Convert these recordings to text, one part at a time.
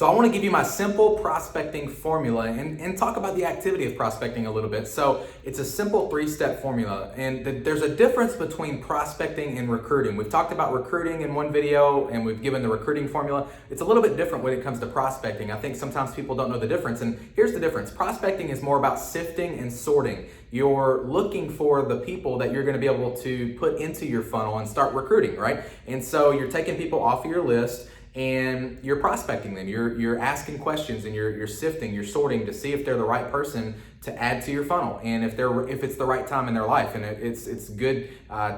So I want to give you my simple prospecting formula and talk about the activity of prospecting a little bit. So it's a simple 3-step formula, and there's a difference between prospecting and recruiting. We've talked about recruiting in one video and we've given the recruiting formula. It's a little bit different when it comes to prospecting. I think sometimes people don't know the difference, and here's the difference. Prospecting is more about sifting and sorting. You're looking for the people that you're going to be able to put into your funnel and start recruiting, right? And so you're taking people off of your list and you're prospecting them. You're asking questions and you're sifting, you're sorting to see if they're the right person to add to your funnel, and if it's the right time in their life, and it's good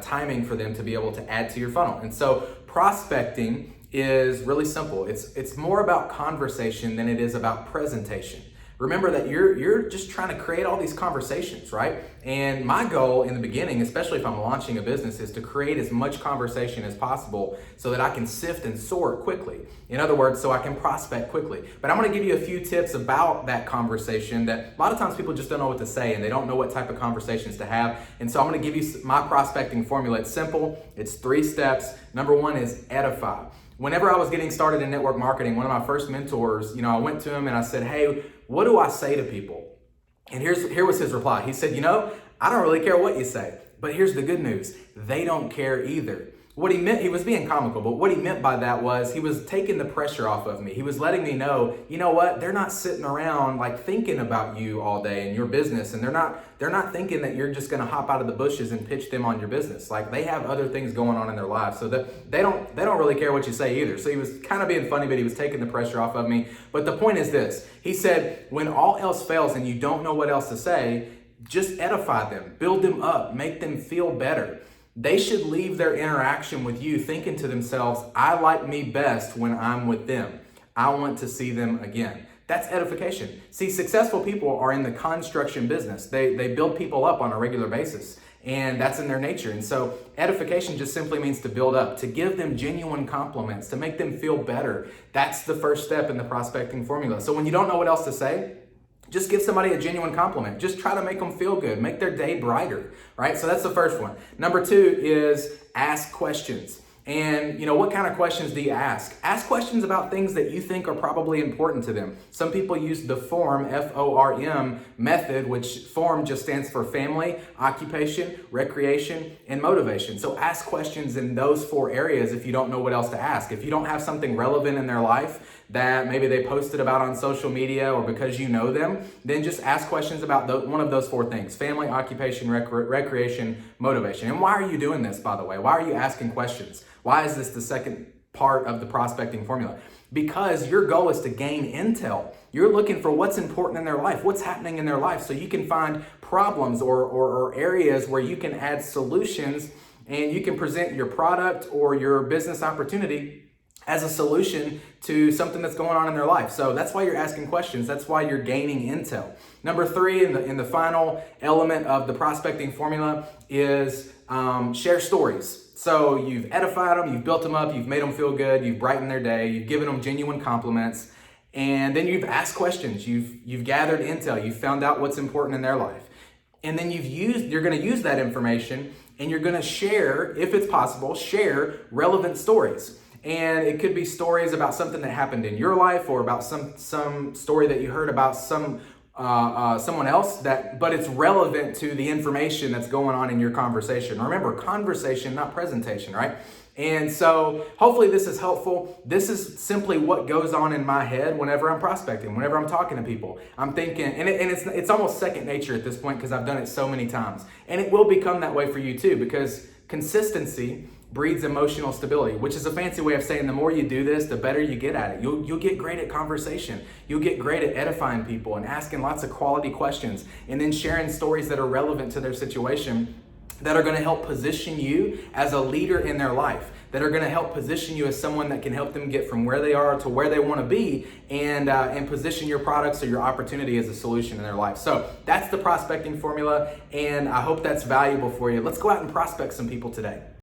timing for them to be able to add to your funnel. And so prospecting is really simple. It's more about conversation than it is about presentation. Remember that you're just trying to create all these conversations, right? And my goal in the beginning, especially if I'm launching a business, is to create as much conversation as possible so that I can sift and sort quickly. In other words, so I can prospect quickly. But I'm going to give you a few tips about that conversation that a lot of times people just don't know what to say and they don't know what type of conversations to have. And so I'm going to give you my prospecting formula. It's simple. It's 3 steps. Number 1 is edify. Whenever I was getting started in network marketing, one of my first mentors, I went to him and I said, "Hey, what do I say to people?" And here was his reply. He said, "I don't really care what you say, but here's the good news. They don't care either." What he meant, he was being comical, but what he meant by that was he was taking the pressure off of me. He was letting me know, you know what? They're not sitting around like thinking about you all day and your business, and they're not thinking that you're just going to hop out of the bushes and pitch them on your business. Like, they have other things going on in their lives, so that they don't really care what you say either. So he was kind of being funny, but he was taking the pressure off of me. But the point is this. He said, when all else fails and you don't know what else to say, just edify them, build them up, make them feel better. They should leave their interaction with you thinking to themselves, "I like me best when I'm with them. I want to see them again." That's edification. See, successful people are in the construction business. They build people up on a regular basis, and that's in their nature. And so edification just simply means to build up, to give them genuine compliments, to make them feel better. That's the first step in the prospecting formula. So when you don't know what else to say, just give somebody a genuine compliment. Just try to make them feel good, make their day brighter, right? So that's the first one. Number 2 is ask questions. And what kind of questions do you ask? Ask questions about things that you think are probably important to them. Some people use the FORM, F-O-R-M method, which FORM just stands for family, occupation, recreation, and motivation. So ask questions in those 4 areas if you don't know what else to ask. If you don't have something relevant in their life that maybe they posted about on social media or because you know them, then just ask questions about one of those 4 things: family, occupation, recreation, motivation. And why are you doing this, by the way? Why are you asking questions? Why is this the second part of the prospecting formula? Because your goal is to gain intel. You're looking for what's important in their life, what's happening in their life, so you can find problems or areas where you can add solutions, and you can present your product or your business opportunity as a solution to something that's going on in their life. So that's why you're asking questions. That's why you're gaining intel. Number 3, in the final element of the prospecting formula is share stories. So you've edified them, you've built them up, you've made them feel good, you've brightened their day, you've given them genuine compliments, and then you've asked questions, you've gathered intel, you've found out what's important in their life. And then you're going to use that information, and you're going to share, if it's possible, share relevant stories. And it could be stories about something that happened in your life, or about some story that you heard about someone else, but it's relevant to the information that's going on in your conversation. Remember, conversation, not presentation, right? And so hopefully this is helpful. This is simply what goes on in my head whenever I'm prospecting, whenever I'm talking to people. I'm thinking, and it's almost second nature at this point because I've done it so many times. And it will become that way for you too, because consistency breeds emotional stability, which is a fancy way of saying the more you do this, the better you get at it. You'll get great at conversation. You'll get great at edifying people and asking lots of quality questions, and then sharing stories that are relevant to their situation, that are going to help position you as a leader in their life, that are going to help position you as someone that can help them get from where they are to where they want to be, and position your products or your opportunity as a solution in their life. So that's the prospecting formula, and I hope that's valuable for you. Let's go out and prospect some people today.